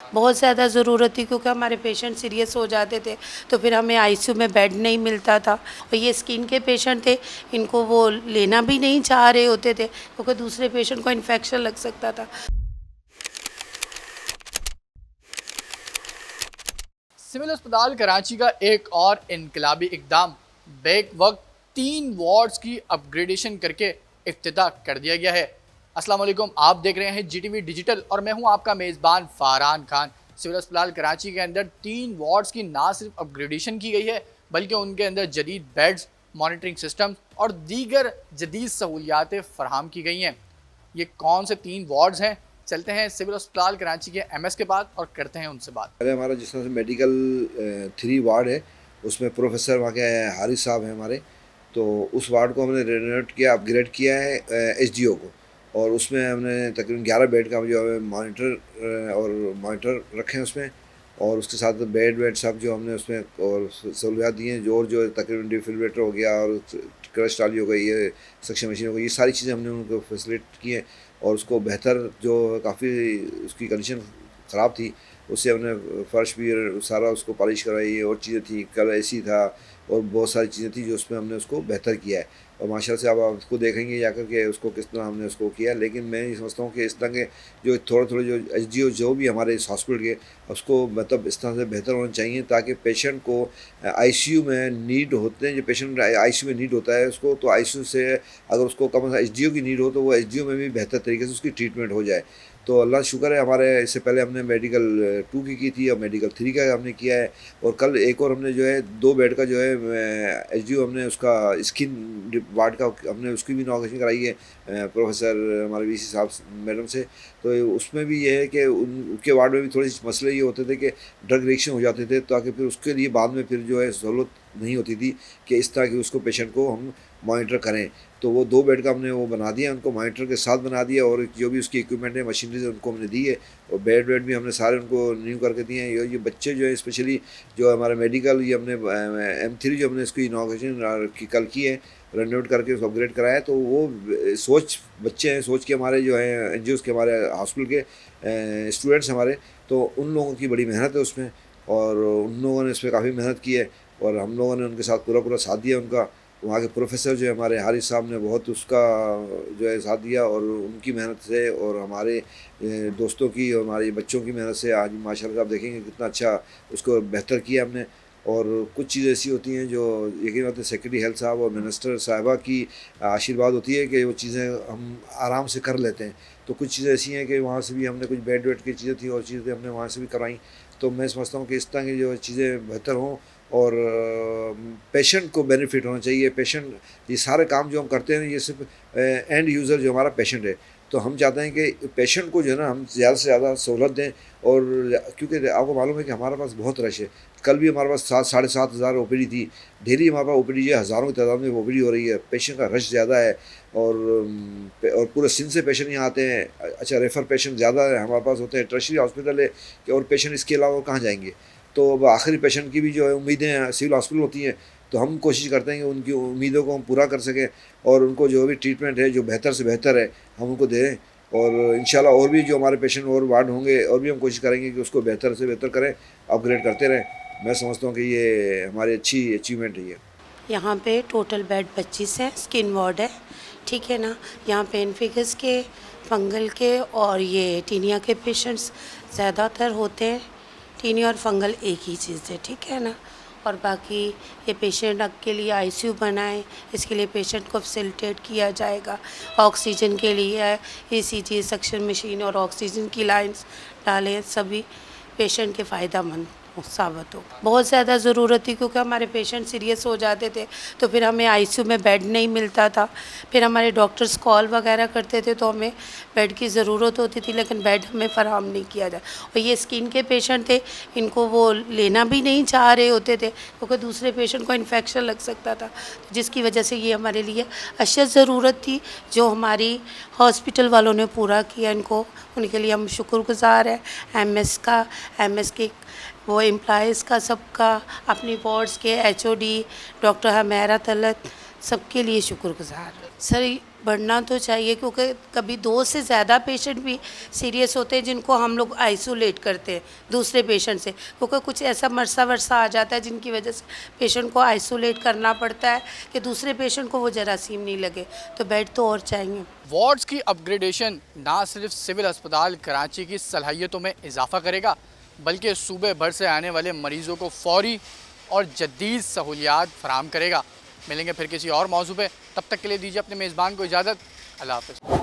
बहुत ज़्यादा ज़रूरत थी क्योंकि हमारे पेशेंट सीरियस हो जाते थे तो फिर हमें आईसीयू में बेड नहीं मिलता था। और ये स्किन के पेशेंट थे, इनको वो लेना भी नहीं चाह रहे होते थे क्योंकि दूसरे पेशेंट को इन्फेक्शन लग सकता था। सिविल अस्पताल कराची का एक और इनकलाबी इकदाम, बैक वक्त 3 वार्ड्स की अपग्रेडेशन करके इफ्तिताह कर दिया गया है। अस्सलाम वालेकुम, आप देख रहे हैं जीटीवी डिजिटल और मैं हूं आपका मेज़बान फ़रहान खान। सिविल अस्पताल कराची के अंदर 3 वार्ड्स की ना सिर्फ अपग्रेडेशन की गई है बल्कि उनके अंदर जदीद बेड्स, मॉनिटरिंग सिस्टम और दीगर जदीद सहूलियातें फराहम की गई हैं। ये कौन से 3 वार्ड्स हैं? चलते हैं सिविल अस्पताल कराची के एमएस के पास और करते हैं उनसे बात। पहले हमारा जिस तरह से मेडिकल 3 वार्ड है, उसमें प्रोफेसर वहाँ के हारिस साहब हैं हमारे, तो उस वार्ड को हमने रेनोवेट किया, अपग्रेड किया है एसडीओ को, और उसमें हमने तकरीबन 11 बेड का जो है मॉनिटर रखे हैं उसमें, और उसके साथ बेड वेड सब जो हमने उसमें और सहूलियात दी हैं, जो तकरीबन डिफिब्रिलेटर हो गया और क्रश ट्राली हो गई, ये सक्शन मशीन हो गई, ये सारी चीज़ें हमने उनको फैसिलिट की हैं। और उसको बेहतर जो काफ़ी उसकी कंडीशन ख़राब थी, उससे हमने फ़र्श भी सारा उसको पॉलिश करवाई और चीज़ें थी, कल एसी था और बहुत सारी चीज़ें थी जो उसमें हमने उसको बेहतर किया है। और माशाल्लाह से आप उसको देखेंगे जाकर के उसको किस तरह हमने उसको किया है। लेकिन मैं ये समझता हूँ कि इस तरह के जो थोड़े जो एसडीओ जो भी हमारे इस हॉस्पिटल के, उसको मतलब इस तरह से बेहतर होना चाहिए ताकि पेशेंट को आईसीयू में नीड होते हैं, जो पेशेंट आईसीयू में नीड होता है उसको, तो आईसीयू से अगर उसको कम एसडीओ की नीड हो तो वो एसडीओ में भी बेहतर तरीके से उसकी ट्रीटमेंट हो जाए। तो अल्लाह शुक्र है, हमारे इससे पहले हमने मेडिकल 2 की थी और मेडिकल 3 का हमने किया है। और कल एक और हमने जो है 2 बेड का जो है एसडीओ हमने उसका स्किन वार्ड का हमने उसकी भी इनॉग्रेशन कराई है प्रोफेसर हमारे वीसी साहब मैडम से। तो उसमें भी ये है कि उनके वार्ड में भी थोड़े मसले ये होते थे कि ड्रग रिएक्शन हो जाते थे, ताकि फिर उसके लिए बाद में फिर जो है सहूलत नहीं होती थी कि इस तरह की उसको पेशेंट को हम मॉनिटर करें। तो वो 2 बेड का हमने वो बना दिया, उनको मॉनिटर के साथ बना दिया, और जो भी उसकी इक्विपमेंट है, मशीनरीज उनको हमने दी है, और बेड वेड भी हमने सारे उनको न्यू करके दिए हैं। ये बच्चे जो है स्पेशली जो हमारे मेडिकल, ये हमने M3 जो हमने इसकी इनॉग्रेशन कल की है, रेनोवेट करके उसको अपग्रेड कराया है। तो वो सोच बच्चे हैं, सोच के हमारे जो हैं एनजीओज़ के, हमारे हॉस्पिटल के स्टूडेंट्स हमारे, तो उन लोगों की बड़ी मेहनत है उसमें, और उन लोगों ने इसमें काफ़ी मेहनत की है और हम लोगों ने उनके साथ पूरा साथ दिया उनका। वहाँ के प्रोफेसर जो है हमारे हारिस साहब ने बहुत उसका जो है साथ दिया, और उनकी मेहनत से और हमारे दोस्तों की और हमारे बच्चों की मेहनत से आज माशाल्लाह आप देखेंगे कितना अच्छा उसको बेहतर किया हमने। और कुछ चीज़ें ऐसी होती हैं जो यकीन बात है सेक्रेटरी हेल्थ साहब और मिनिस्टर साहिबा की आशीर्वाद होती है कि वो चीज़ें हम आराम से कर लेते हैं। तो कुछ चीज़ें ऐसी हैं कि वहाँ से भी हमने कुछ बेड वेड की चीज़ें थी और चीज़ें हमने वहाँ से भी कराई। तो मैं समझता हूँ कि इस तरह की जो चीज़ें बेहतर हों, और पेशेंट को बेनिफिट होना चाहिए। पेशेंट, ये सारे काम जो हम करते हैं ये सिर्फ एंड यूज़र जो हमारा पेशेंट है, तो हम चाहते हैं कि पेशेंट को जो है ना हम ज़्यादा से ज़्यादा सहूलत दें। और क्योंकि आपको मालूम है कि हमारे पास बहुत रश है, कल भी हमारे पास 7-7,500 ओपीडी थी, डेली हमारे पास ओपीडी जो है हज़ारों की तादाद में ओपीडी हो रही है, पेशेंट का रश ज़्यादा है। और पूरे सिंध से पेशेंट यहाँ आते हैं। अच्छा, रेफ़र पेशेंट ज़्यादा है हमारे पास होते हैं, टर्शरी हॉस्पिटल है कि और पेशेंट इसके अलावा कहाँ जाएंगे। तो अब आखिरी पेशेंट की भी जो है उम्मीदें सिविल हॉस्पिटल होती हैं, तो हम कोशिश करते हैं कि उनकी उम्मीदों को हम पूरा कर सकें और उनको जो भी ट्रीटमेंट है जो बेहतर से बेहतर है हम उनको दें। और इंशाल्लाह और भी जो हमारे पेशेंट और वार्ड होंगे और भी हम कोशिश करेंगे कि उसको बेहतर से बेहतर करें, अपग्रेड करते रहें। मैं समझता हूँ कि ये हमारी अच्छी अचीवमेंट है ये। यहाँ पे टोटल बेड 25 है, स्किन वार्ड है, ठीक है ना। यहाँ पे इन्फिगस के, फंगल के और ये टीनिया के पेशेंट्स ज़्यादातर होते हैं। टीनिया और फंगल एक ही चीज़ है, ठीक है ना। और बाकी ये पेशेंट के लिए आईसीयू बना है, इसके लिए पेशेंट को फैसिलिटेट किया जाएगा। ऑक्सीजन के लिए ईसीजी, सक्शन मशीन और ऑक्सीजन की लाइंस डालें, सभी पेशेंट के फ़ायदेमंद साबित हो। बहुत ज़्यादा ज़रूरत थी क्योंकि हमारे पेशेंट सीरियस हो जाते थे तो फिर हमें आईसीयू में बेड नहीं मिलता था। फिर हमारे डॉक्टर्स कॉल वगैरह करते थे तो हमें बेड की ज़रूरत होती थी, लेकिन बेड हमें फराहम नहीं किया जाए। और ये स्किन के पेशेंट थे, इनको वो लेना भी नहीं चाह रहे होते थे क्योंकि दूसरे पेशेंट को इन्फेक्शन लग सकता था, जिसकी वजह से ये हमारे लिए अशद ज़रूरत थी जो हमारी हॉस्पिटल वालों ने पूरा किया इनको। उनके लिए हम शुक्रगुज़ार हैं, एमएस के वो एम्प्लॉइज़ का, सबका, अपनी वार्ड्स के एचओडी डॉक्टर हमेरा तलत, सबके लिए शुक्रगुज़ार। सर बढ़ना तो चाहिए, क्योंकि कभी 2 से ज़्यादा पेशेंट भी सीरियस होते हैं जिनको हम लोग आइसोलेट करते हैं दूसरे पेशेंट से, क्योंकि कुछ ऐसा मरसा वरसा आ जाता है जिनकी वजह से पेशेंट को आइसोलेट करना पड़ता है कि दूसरे पेशेंट को वो जरासीम नहीं लगे, तो बेड तो और चाहिए। वार्ड्स की अपग्रेडेशन ना सिर्फ सिविल अस्पताल कराची की सलाहियतों में इजाफा करेगा, बल्कि सूबे भर से आने वाले मरीज़ों को फौरी और जदीद सहूलियात फराहम करेगा। मिलेंगे फिर किसी और मौजू पे, तब तक के लिए दीजिए अपने मेज़बान को इजाज़त। अल्लाह हाफ़िज़।